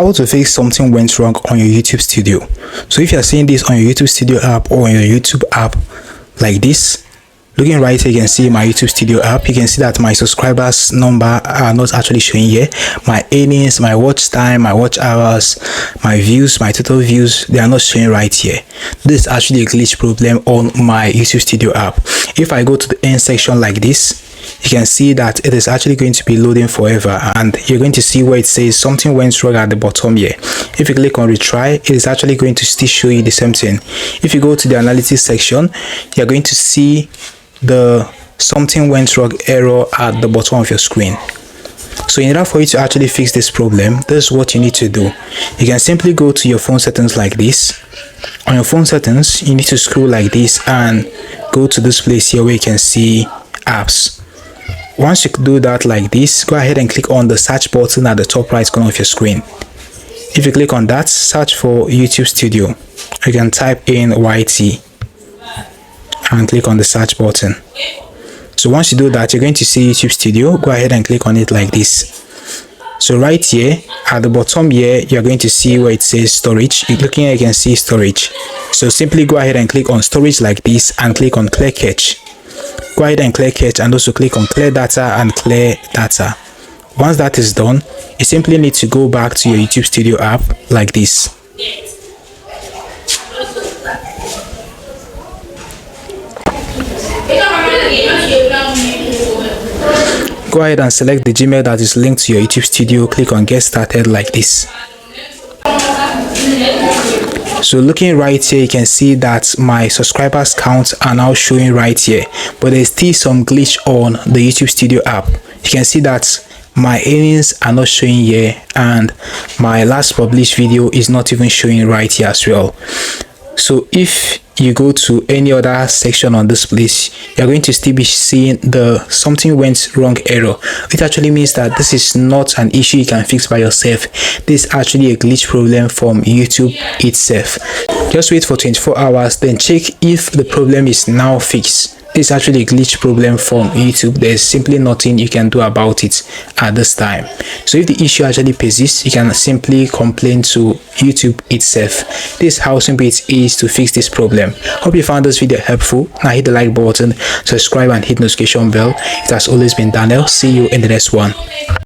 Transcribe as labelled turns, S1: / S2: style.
S1: How to fix something went wrong on your YouTube Studio. So if you're seeing this on your YouTube Studio app or on your YouTube app like this, looking right here, you can see my YouTube Studio app. You can see that my subscribers number are not actually showing here. My earnings, my watch time, my watch hours, my views, my total views, they are not showing right here. This is actually a glitch problem on my YouTube Studio app. If I go to the end section like this, you can see that it is actually going to be loading forever, and you're going to see where it says something went wrong at the bottom here. If you click on retry, it is actually going to still show you the same thing. If you go to the analytics section, you're going to see the something went wrong error at the bottom of your screen. So in order for you to actually fix this problem, this is what you need to do. You can simply go to your phone settings like this. On your phone settings, you need to scroll like this and go to this place here where you can see apps. Once you do that like this, go ahead and click on the search button at the top right corner of your screen. If you click on that, search for YouTube Studio. You can type in YT and click on the search button. So once you do that, you're going to see YouTube Studio. Go ahead and click on it like this. So right here at the bottom here, you're going to see where it says storage. You're looking here, you can see storage. So simply go ahead and click on storage like this and click on clear cache. Go ahead and clear cache and also click on clear data and clear data. Once that is done, you simply need to go back to your YouTube Studio app like this. Go ahead and select the Gmail that is linked to your YouTube Studio. Click on get started like this. So looking right here, you can see that my subscribers count are now showing right here, but there's still some glitch on the YouTube Studio app. You can see that my earnings are not showing here, and my last published video is not even showing right here as well. So if you go to any other section on this place, you're going to still be seeing the something went wrong error, which actually means that this is not an issue you can fix by yourself. This is actually a glitch problem from YouTube itself. Just wait for 24 hours, then check if the problem is now fixed. This is actually a glitch problem from YouTube. There's simply nothing you can do about it at this time. So if the issue actually persists, you can simply complain to YouTube itself. This is how simple it is to fix this problem. Hope you found this video helpful. Now hit the like button, subscribe and hit notification bell. It has always been Daniel. See you in the next one.